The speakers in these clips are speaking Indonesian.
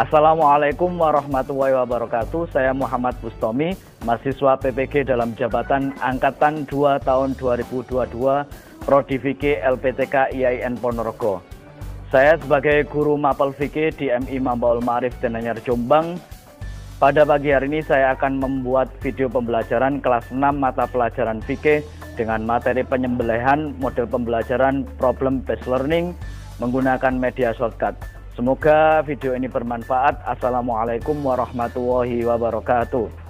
Assalamualaikum warahmatullahi wabarakatuh. Saya Muhammad Bustomi, mahasiswa PPG dalam jabatan Angkatan 2 tahun 2022, Prodi Fikih LPTK IAIN Ponorogo. Saya sebagai guru Mapel Fikih di MI Mambaul Ma'arif Denanyar Jombang. Pada pagi hari ini saya akan membuat video pembelajaran kelas 6 mata pelajaran fikih dengan materi penyembelihan model pembelajaran problem based learning menggunakan media shortcut. Semoga video ini bermanfaat. Assalamualaikum warahmatullahi wabarakatuh.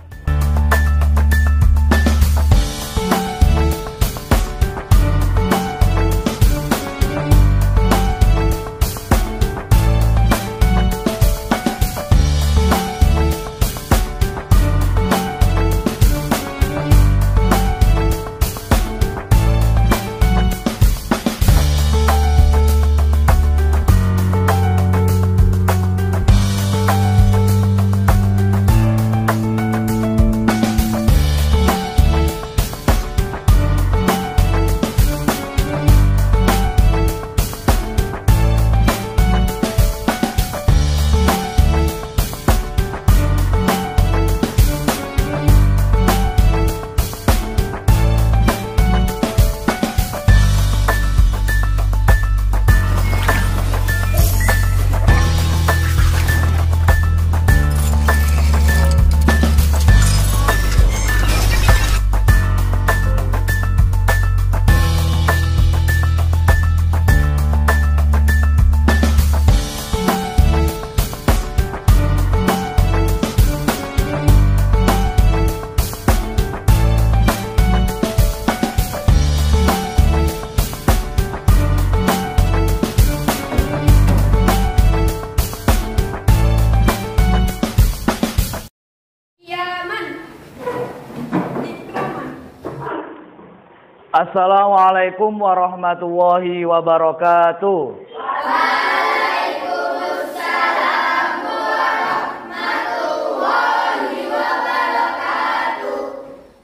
Assalamualaikum warahmatullahi wabarakatuh. Waalaikumsalam warahmatullahi wabarakatuh.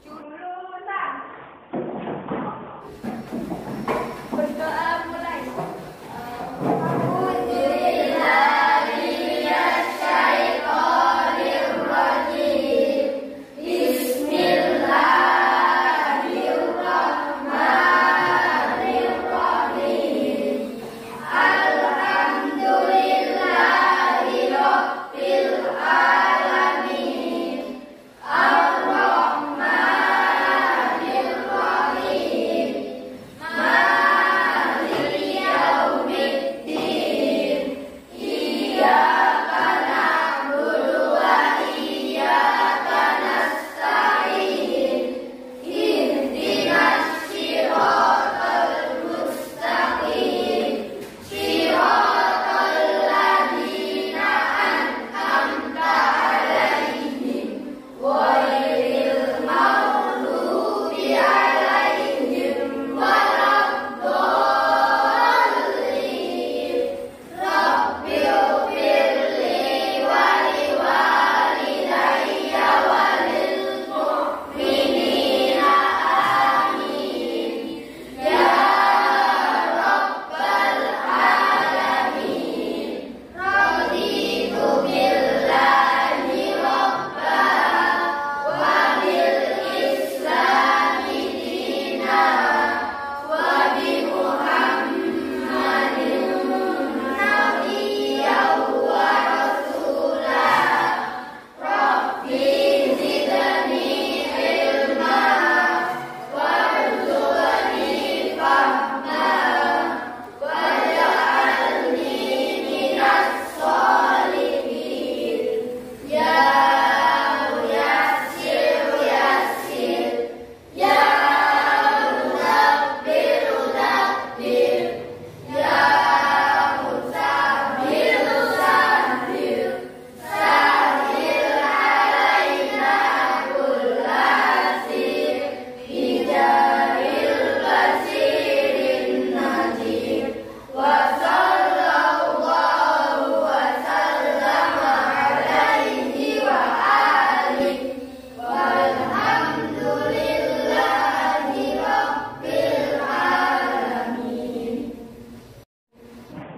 Jululan. Berdoa mulai.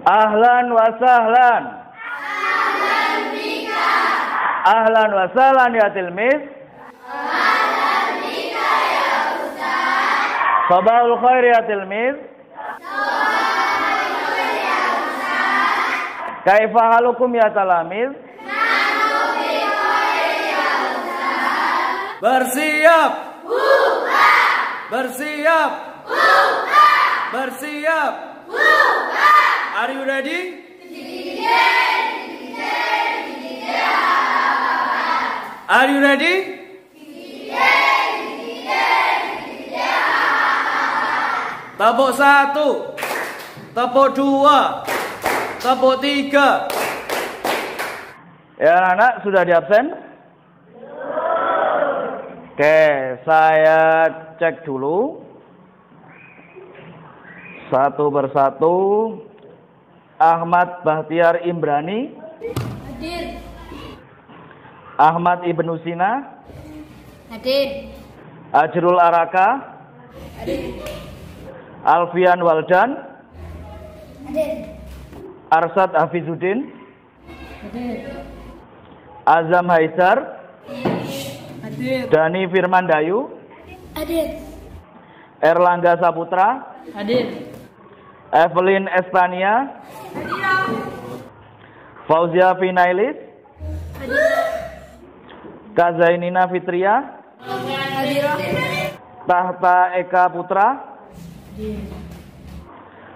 Ahlan wa sahlan. Ahlan Ahlan wa sahlan ya tilmiz. Ahlan bika ya Ustaz. Sabahul khair ya tilmiz. Sabahul khair ya Ustaz. Kaifa halukum ya talamiz. Nahnu bi khair ya Ustaz. Bersiap. Buka. Bersiap. Buka. Bersiap. Buka. Are you ready? Are you ready? Tepuk 1, tepuk 2, tepuk 3. Ya anak-anak sudah di absen? Oke, saya cek dulu. Satu persatu. Ahmad Bahtiar Imbrani. Hadir. Ahmad Ibnu Sina. Hadir. Ajrul Araka. Hadir. Alfian Waldan. Hadir. Arsad Hafizuddin. Hadir. Azam Haidar. Hadir. Dani Firman Dayu. Hadir. Erlangga Saputra. Hadir. Evelyn Estania. Fauzia Finailis. Kazainina Fitria. Hadir. Tahta Eka Putra.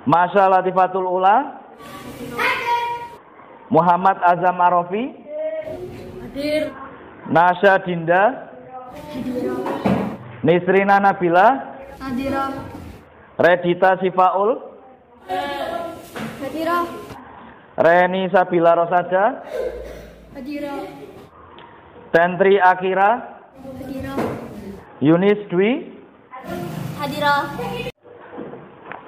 Masya Latifatul Ula. Muhammad Azam Arofi. Hadir. Nasya Dinda. Nisrina Nabila. Hadir. Redita Sifaul. Hadir. Reni Sabila Rosada. Hadir. Tentri Akira. Hadir. Yunis Dwi. Hadir.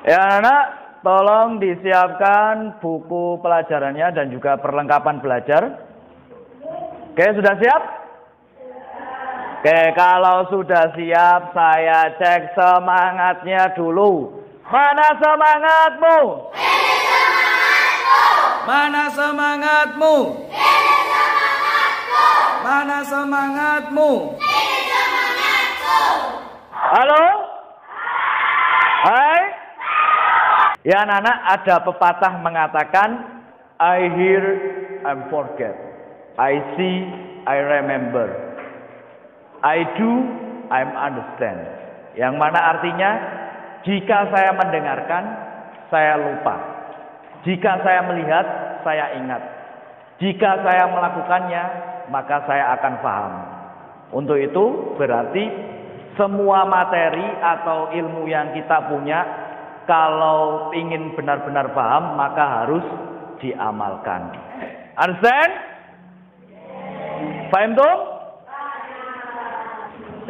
Ya anak, tolong disiapkan buku pelajarannya dan juga perlengkapan belajar. Oke, sudah siap? Oke, kalau sudah siap, saya cek semangatnya dulu. Mana semangatmu? Ini semangatku. Mana semangatmu? Ini semangatku. Mana semangatmu? Ini semangatku. Halo? Hai? Ya anak-anak, ada pepatah mengatakan, I hear, I forget. I see, I remember. I do, I understand. Yang mana artinya, jika saya mendengarkan, saya lupa. Jika saya melihat, saya ingat. Jika saya melakukannya, maka saya akan paham. Untuk itu berarti semua materi atau ilmu yang kita punya, kalau ingin benar-benar paham, maka harus diamalkan. Understand? Paham tuh?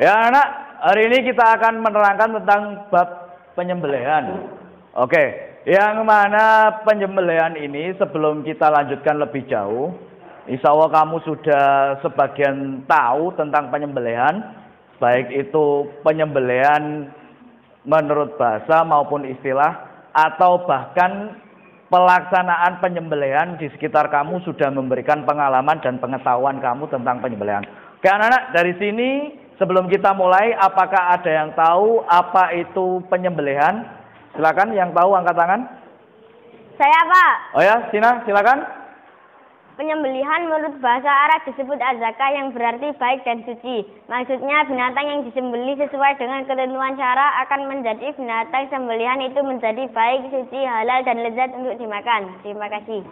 Ya anak, hari ini kita akan menerangkan tentang bab penyembelihan. Oke, yang mana penyembelihan ini sebelum kita lanjutkan lebih jauh, insya Allah kamu sudah sebagian tahu tentang penyembelihan, baik itu penyembelihan menurut bahasa maupun istilah, atau bahkan pelaksanaan penyembelihan di sekitar kamu sudah memberikan pengalaman dan pengetahuan kamu tentang penyembelihan. Oke anak-anak, dari sini sebelum kita mulai, apakah ada yang tahu apa itu penyembelihan? Silakan yang tahu angkat tangan. Saya Pak. Oh ya, Sina, silakan. Penyembelihan menurut bahasa Arab disebut azaka yang berarti baik dan suci. Maksudnya binatang yang disembelih sesuai dengan ketentuan syara akan menjadi binatang sembelihan itu menjadi baik, suci, halal dan lezat untuk dimakan. Terima kasih.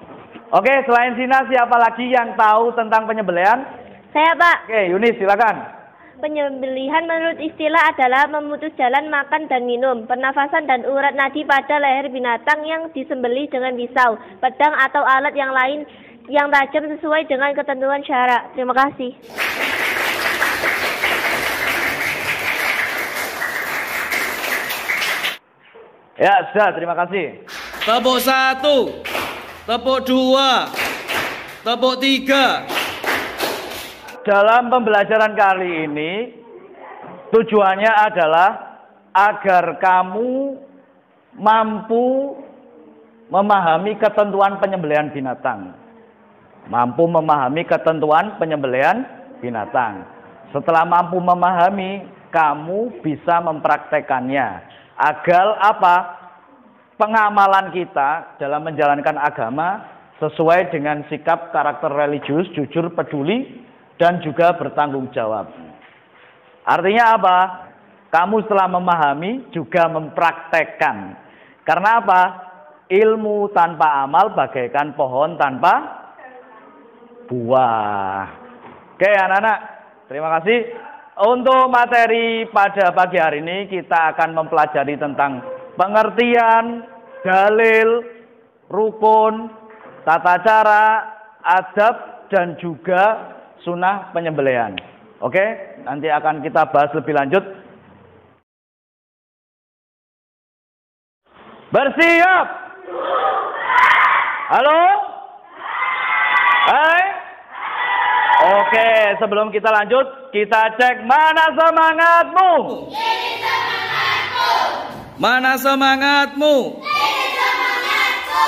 Oke, selain Sina siapa lagi yang tahu tentang penyembelihan? Saya Pak. Oke, Yunis silakan. Penyembelihan menurut istilah adalah memutus jalan makan dan minum, pernafasan dan urat nadi pada leher binatang yang disembelih dengan pisau, pedang atau alat yang lain yang tajam sesuai dengan ketentuan syara. Terima kasih. Ya, sudah, terima kasih. Tepuk 1, tepuk 2, tepuk 3. Dalam pembelajaran kali ini, tujuannya adalah agar kamu mampu memahami ketentuan penyembelihan binatang. Mampu memahami ketentuan penyembelihan binatang. Setelah mampu memahami, kamu bisa mempraktekannya. Agar apa? Pengamalan kita dalam menjalankan agama sesuai dengan sikap karakter religius, jujur, peduli, dan juga bertanggung jawab. Artinya apa? Kamu setelah memahami juga mempraktekkan. Karena apa? Ilmu tanpa amal bagaikan pohon tanpa buah. Oke anak-anak, terima kasih. Untuk materi pada pagi hari ini kita akan mempelajari tentang pengertian, dalil, rukun, tata cara, adab, dan juga sunnah penyembelihan. Oke, nanti akan kita bahas lebih lanjut. Bersiap. Halo? Hai? Oke, sebelum kita lanjut, kita cek mana semangatmu? Ini semangatku. Mana semangatmu? Ini semangatku.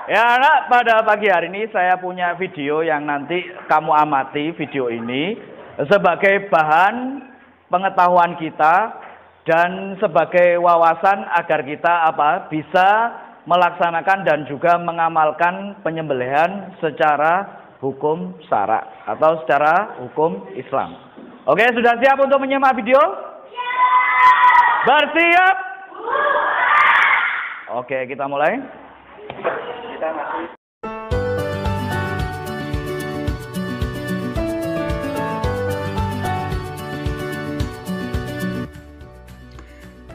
Ya anak, pada pagi hari ini saya punya video yang nanti kamu amati video ini sebagai bahan pengetahuan kita dan sebagai wawasan agar kita bisa melaksanakan dan juga mengamalkan penyembelihan secara hukum syara atau secara hukum Islam. Oke, sudah siap untuk menyimak video? Bersiap? Oke, kita mulai.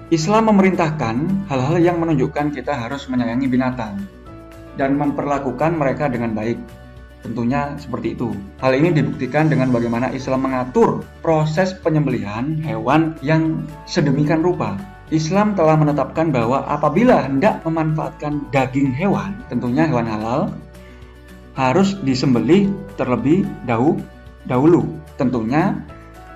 Islam memerintahkan hal-hal yang menunjukkan kita harus menyayangi binatang dan memperlakukan mereka dengan baik. Tentunya seperti itu. Hal ini dibuktikan dengan bagaimana Islam mengatur proses penyembelihan hewan yang sedemikian rupa. Islam telah menetapkan bahwa apabila hendak memanfaatkan daging hewan, tentunya hewan halal, harus disembelih terlebih dahulu. Tentunya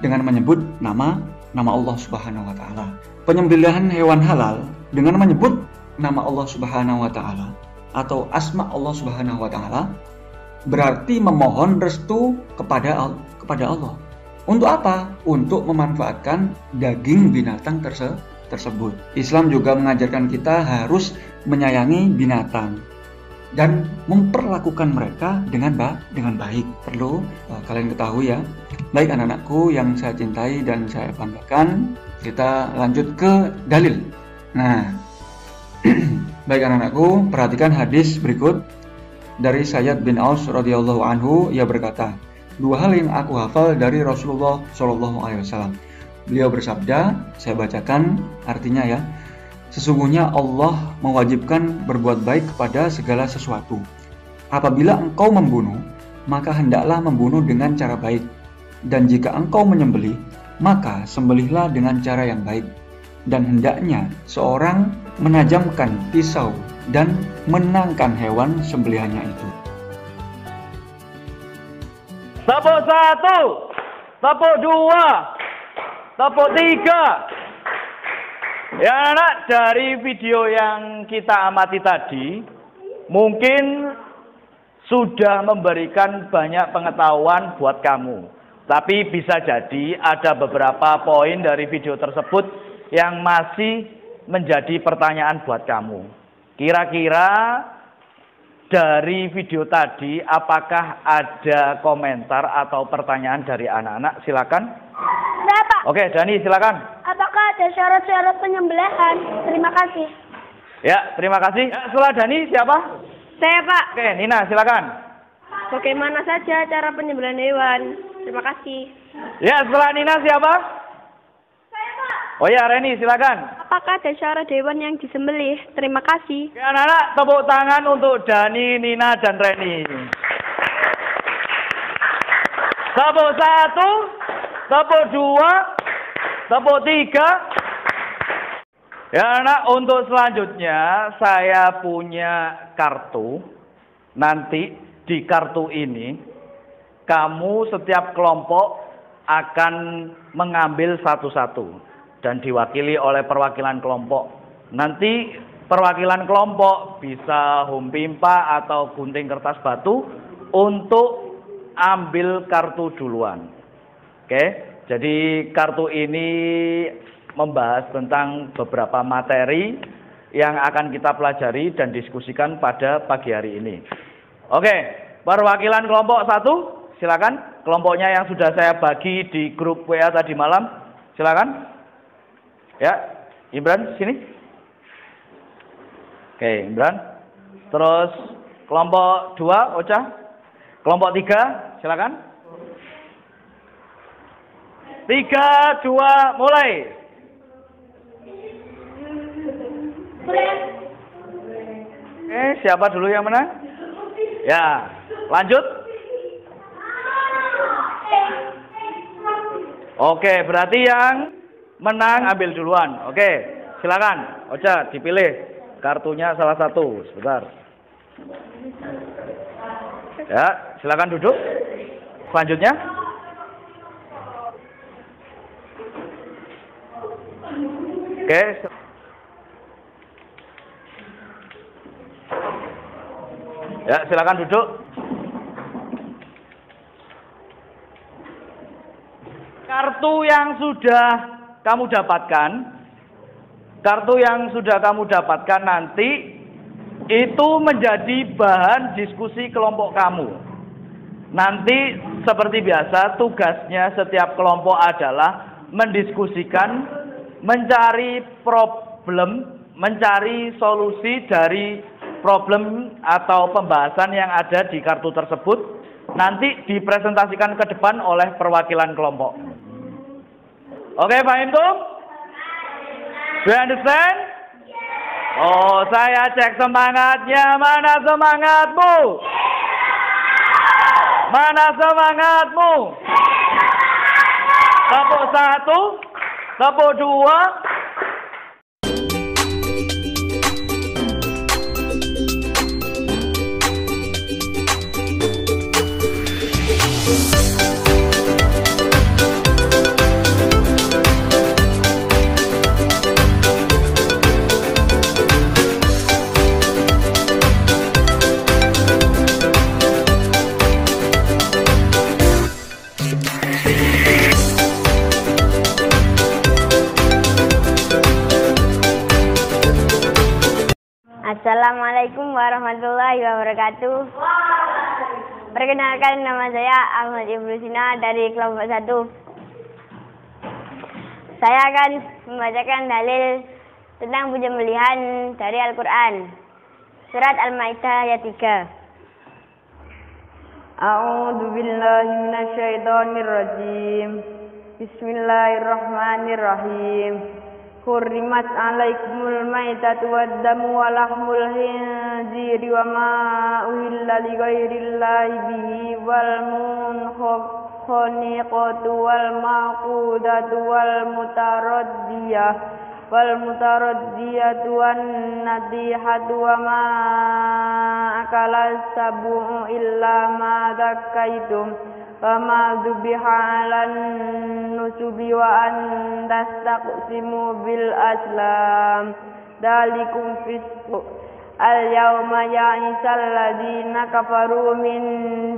dengan menyebut nama Allah Subhanahu wa taala. Penyembelihan hewan halal dengan menyebut nama Allah Subhanahu wa taala atau asma Allah Subhanahu wa taala berarti memohon restu kepada Allah. Untuk apa? Untuk memanfaatkan daging binatang tersebut. Islam juga mengajarkan kita harus menyayangi binatang dan memperlakukan mereka dengan baik. Perlu kalian ketahui ya. Baik anak-anakku yang saya cintai dan saya banggakan, kita lanjut ke dalil. Nah, baik anak-anakku, perhatikan hadis berikut dari Sayyid bin Aus radhiyallahu anhu. Ia berkata, dua hal yang aku hafal dari Rasulullah Shallallahu Alaihi Wasallam. Beliau bersabda, saya bacakan artinya ya. Sesungguhnya Allah mewajibkan berbuat baik kepada segala sesuatu. Apabila engkau membunuh, maka hendaklah membunuh dengan cara baik. Dan jika engkau menyembelih, maka sembelihlah dengan cara yang baik. Dan hendaknya seorang menajamkan pisau dan menangkan hewan sembelihannya itu. Tepuk 1, tepuk 2, tepuk 3. Ya anak, dari video yang kita amati tadi, mungkin sudah memberikan banyak pengetahuan buat kamu. Tapi bisa jadi ada beberapa poin dari video tersebut yang masih menjadi pertanyaan buat kamu. Kira-kira dari video tadi, apakah ada komentar atau pertanyaan dari anak-anak? Silakan. Nah, Pak, Oke, Dani, silakan. apakah ada syarat-syarat penyembelihan? Terima kasih. Ya, terima kasih. Ya, setelah Dani, siapa? Saya, Pak. Oke, Nina, silakan. Bagaimana saja cara penyembelihan hewan? Terima kasih. Ya, setelah Nina, siapa? Saya, Pak. Oh ya, Reni, silakan. Apakah ada syarat hewan yang disembelih? Terima kasih. Oke, anak-anak, tepuk tangan untuk Dani, Nina, dan Reni. Tepuk 1, tepuk 2, tepuk 3. Ya anak, untuk selanjutnya saya punya kartu. Nanti di kartu ini kamu setiap kelompok akan mengambil satu-satu dan diwakili oleh perwakilan kelompok. Nanti perwakilan kelompok bisa home pimpa atau gunting kertas batu untuk ambil kartu duluan. Oke, jadi kartu ini membahas tentang beberapa materi yang akan kita pelajari dan diskusikan pada pagi hari ini. Oke, perwakilan kelompok 1, silakan. Kelompoknya yang sudah saya bagi di grup WA tadi malam, silakan. Ya, Imran sini. Oke, Imran. Terus kelompok 2, Ocha. Kelompok 3, silakan. 3, 2, mulai. Siapa dulu yang menang? Ya, lanjut. Oke, berarti yang menang ambil duluan. Oke, silakan. Ocha, dipilih kartunya salah satu. Sebentar. Ya, silakan duduk. Selanjutnya. Oke. Ya, silakan duduk. Kartu yang sudah kamu dapatkan nanti itu menjadi bahan diskusi kelompok kamu. Nanti seperti biasa tugasnya setiap kelompok adalah mendiskusikan, mencari problem, mencari solusi dari problem atau pembahasan yang ada di kartu tersebut, nanti dipresentasikan ke depan oleh perwakilan kelompok. Oke, paham tuh? Do you understand? Oh, saya cek semangatnya. Mana semangatmu? Mana semangatmu? Tepuk 1, tepuk 2. Assalamualaikum warahmatullahi wabarakatuh. Perkenalkan, nama saya Ahmad Ibnu Sina dari kelompok 1. Saya akan membacakan dalil tentang penyembelihan dari Al-Quran. Surat Al-Maidah ayat 3. A'udzu billahi minasyaitonir rajim. Bismillahirrahmanirrahim. Hurrimat alaikumul maitatu waddamu wa lahmul khinziri wa ma uhilla li ghairillahi bihi wal munkhaniqatu wal maqudatu wal mutaraddiyatu wan nadihatu wa ma akala sabu'u illa ma zakaitum wa ma dhubiha 'alan nusubi wa an tastaqsimu bil aslam dalikum fisqu al-yawma ya'isal ladzina kafaru min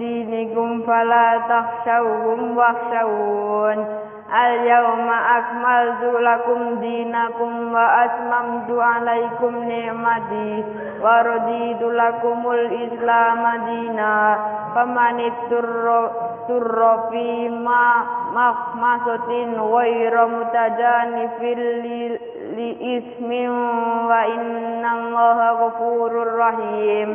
dinikum fala takhshawhum wakhshawun al-yawma akmaltu lakum dinakum wa atmamtu 'alaikum ni'mati wa raditu lakumul islam dinan famanitturra fi mahmasatin ghairu mutajanifin li ismin wa innallaha ghafurur rahim,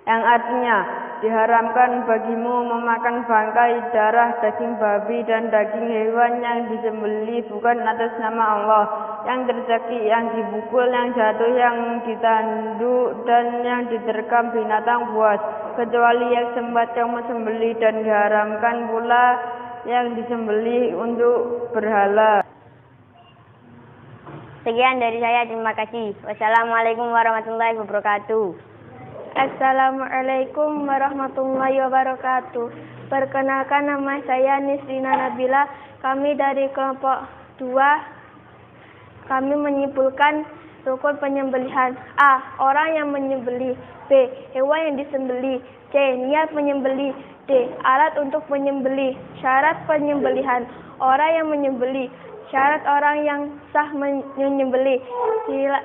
yang artinya diharamkan bagimu memakan bangkai, darah, daging babi dan daging hewan yang disembelih bukan atas nama Allah, yang tercekik, yang dipukul, yang jatuh, yang ditanduk dan yang diterkam binatang buas, kecuali yang sempat kamu sembelih, dan diharamkan pula yang disembelih untuk berhala. Sekian dari saya, terima kasih. Wassalamualaikum warahmatullahi wabarakatuh. Assalamualaikum warahmatullahi wabarakatuh. Perkenalkan, nama saya Nisrina Nabila. Kami dari kelompok 2. Kami menyimpulkan rukun penyembelihan. A. Orang yang menyembelih. B. Hewan yang disembelih. C. C. Niat menyembelih. D. Alat untuk menyembelih. Syarat penyembelihan. Orang yang menyembelih. Syarat orang yang sah menyembelih.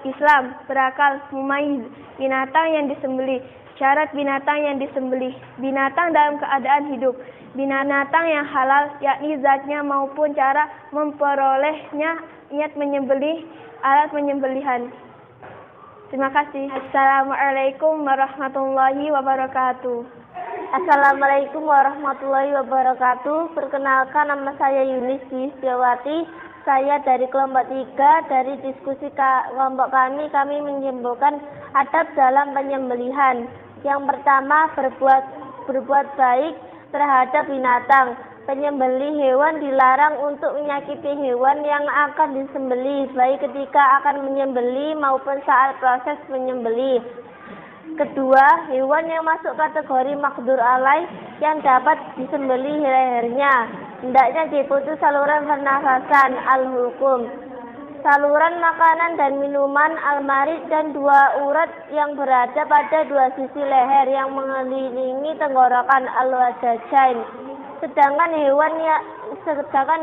Islam, berakal, mumayyiz. Binatang yang disembelih. Syarat binatang yang disembelih. Binatang dalam keadaan hidup. Binatang yang halal, yakni zatnya maupun cara memperolehnya. Niat menyembelih. Alat penyembelihan. Terima kasih. Assalamualaikum warahmatullahi wabarakatuh. Assalamualaikum warahmatullahi wabarakatuh. Perkenalkan, nama saya Yunisti Setiawati. Saya dari kelompok 3. Dari diskusi kelompok kami menyimpulkan adab dalam penyembelihan. Yang pertama, berbuat baik terhadap binatang. Penyembelih hewan dilarang untuk menyakiti hewan yang akan disembelih, baik ketika akan menyembelih maupun saat proses menyembelih. Kedua, hewan yang masuk kategori makdur alaih yang dapat disembelih lehernya hendaknya diputus saluran pernafasan al-hulqum, saluran makanan dan minuman al-marid, dan 2 urat yang berada pada 2 sisi leher yang mengelilingi tenggorokan al-wadajain. Sedangkan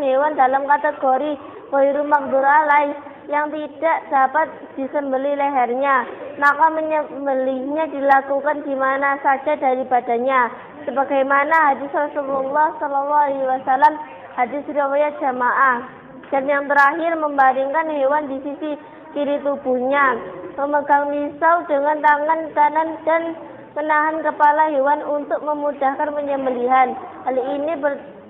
hewan dalam kategori ghairu makdur alaih yang tidak dapat disembelih lehernya, maka menyembelihnya dilakukan di mana saja dari badannya, sebagaimana hadis Rasulullah SAW, hadis riwayat jamaah. Dan yang terakhir, membaringkan hewan di sisi kiri tubuhnya, memegang misau dengan tangan kanan dan menahan kepala hewan untuk memudahkan penyembelihan. Hal ini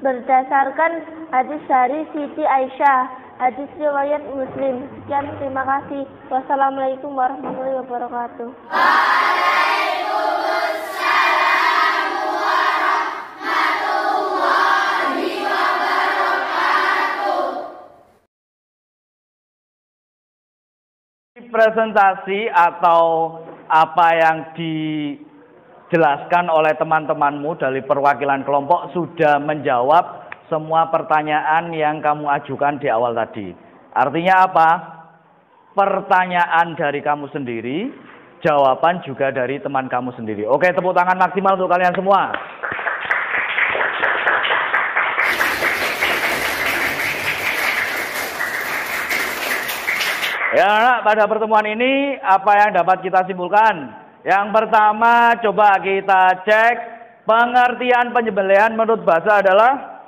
berdasarkan hadis dari Siti Aisyah, hadis riwayat Muslim. Sekian, terima kasih. Wassalamualaikum warahmatullahi wabarakatuh. Waalaikumsalam warahmatullahi wabarakatuh. Presentasi atau apa yang dijelaskan oleh teman-temanmu dari perwakilan kelompok sudah menjawab semua pertanyaan yang kamu ajukan di awal tadi. Artinya apa? Pertanyaan dari kamu sendiri, jawaban juga dari teman kamu sendiri. Oke, tepuk tangan maksimal untuk kalian semua. Ya, pada pertemuan ini apa yang dapat kita simpulkan? Yang pertama, coba kita cek pengertian penyembelihan menurut bahasa adalah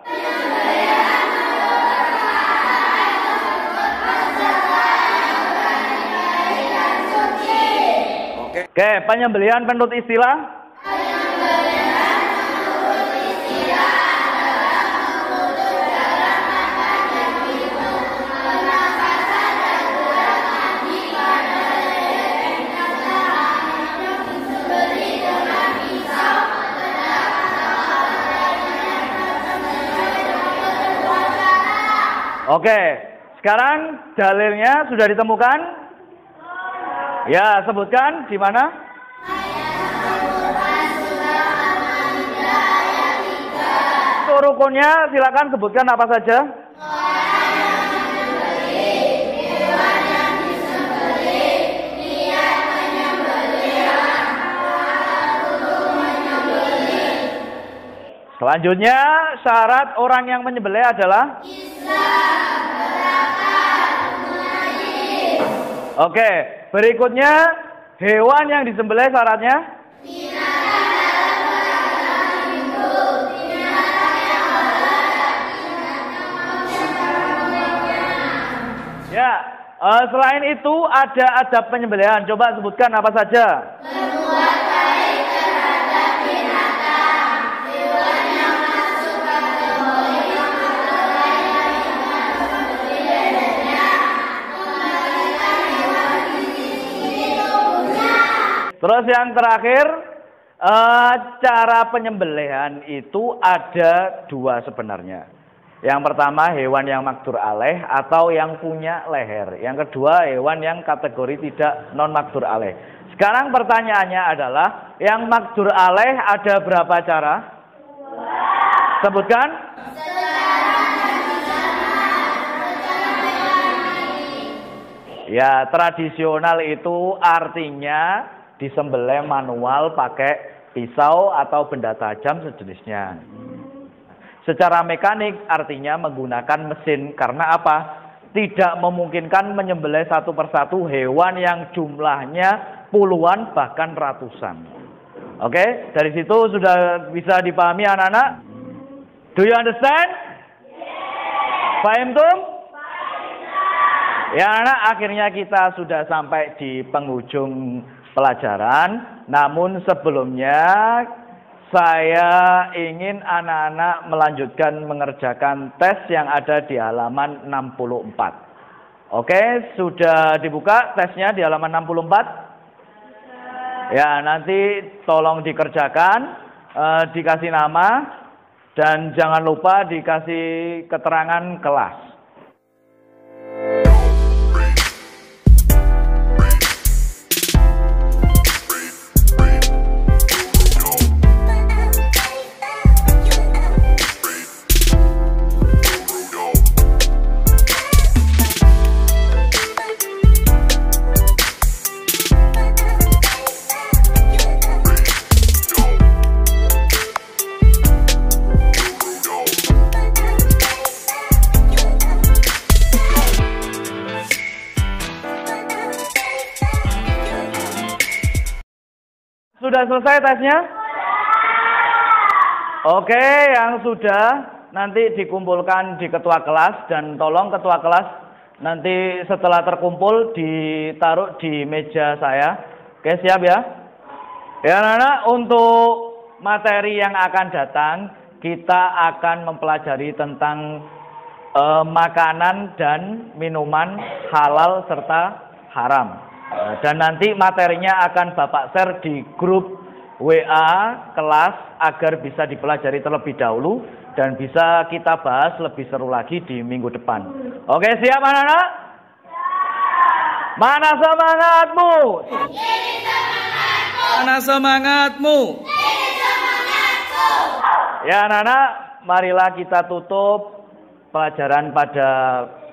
Oke, penyembelihan menurut istilah? Oke, sekarang dalilnya sudah ditemukan? Ya, sebutkan di mana? Untuk rukunnya silakan sebutkan apa saja. Selanjutnya, syarat orang yang menyembelih adalah Oke, berikutnya hewan yang disembelih syaratnya? Ya, selain itu ada adab penyembelihan. Coba sebutkan apa saja? Berbuat baik terhadap binatang, hewan yang masuk kategori Terus yang terakhir, cara penyembelihan itu ada 2 sebenarnya. Yang pertama, hewan yang makdur alaih atau yang punya leher. Yang kedua, hewan yang kategori tidak non makdur alaih. Sekarang pertanyaannya adalah, yang makdur alaih ada berapa cara? 2. Sebutkan. Ya, tradisional itu artinya disembelih manual pakai pisau atau benda tajam sejenisnya. Secara mekanik artinya menggunakan mesin, karena apa? Tidak memungkinkan menyembelih satu persatu hewan yang jumlahnya puluhan bahkan ratusan. Oke, dari situ sudah bisa dipahami anak-anak? Do you understand? Paham tuh? Ya anak, akhirnya kita sudah sampai di penghujung pelajaran. Namun sebelumnya saya ingin anak-anak melanjutkan mengerjakan tes yang ada di halaman 64. Oke, sudah dibuka tesnya di halaman 64? Ya, nanti tolong dikerjakan, dikasih nama, dan jangan lupa dikasih keterangan kelas. Sudah selesai tesnya? Oke, yang sudah nanti dikumpulkan di ketua kelas, dan tolong ketua kelas nanti setelah terkumpul ditaruh di meja saya. Oke, siap ya? Ya anak-anak, untuk materi yang akan datang kita akan mempelajari tentang makanan dan minuman halal serta haram. Dan nanti materinya akan Bapak share di grup WA kelas agar bisa dipelajari terlebih dahulu dan bisa kita bahas lebih seru lagi di minggu depan. Oke, siap anak-anak? Mana semangatmu? Mana semangatmu? Ya anak-anak, marilah kita tutup pelajaran pada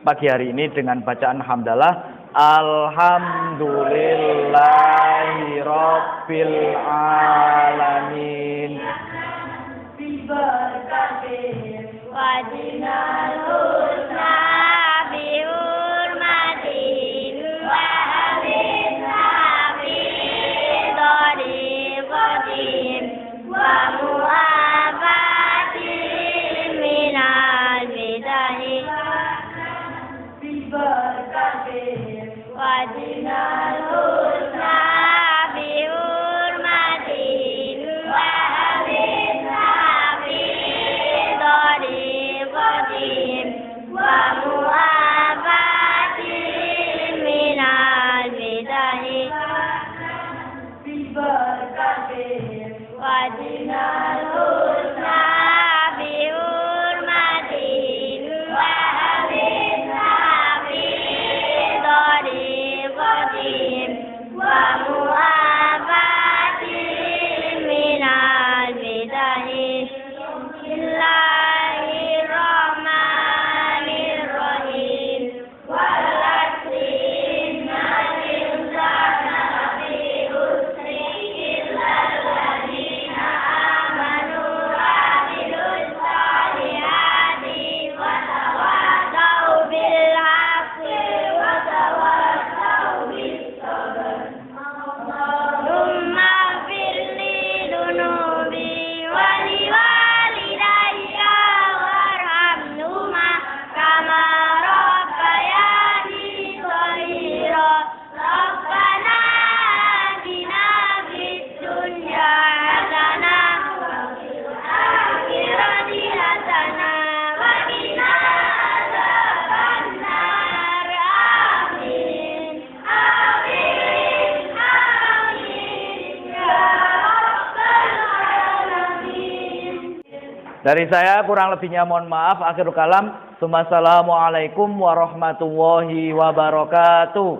pagi hari ini dengan bacaan hamdalah. Alhamdulillahi Rabbil Alamin. Wajinal husna bihurmatin wa habin nabi doriqatin wa mu'afatin minal bidahi wajinal husna bihurmatin wa habin nabi doriqatin wa mu'afatin minal bidahi wajinal husna bihurmatin wa habin nabi doriqatin wa mu'afatin minal bidahi. Bismillahirrahmanirrahim. Wal asri innal insana lafi khusri illal ladzina amanu wa amilus solihati wa tawasaw bil haqqi wa tawasaw bis sabr. Thumma firli dunubi wa liwalidayya warhamhuma kama rabbayani shaghira. Rabbana atina fid dunya hasanah wa fil akhirati hasanah wa qina adzabannar. Amin. Amin. Amin. Ya Rabbal Alamin. Dari saya kurang lebihnya mohon maaf. Akhirul kalam. Assalamualaikum warahmatullahi wabarakatuh.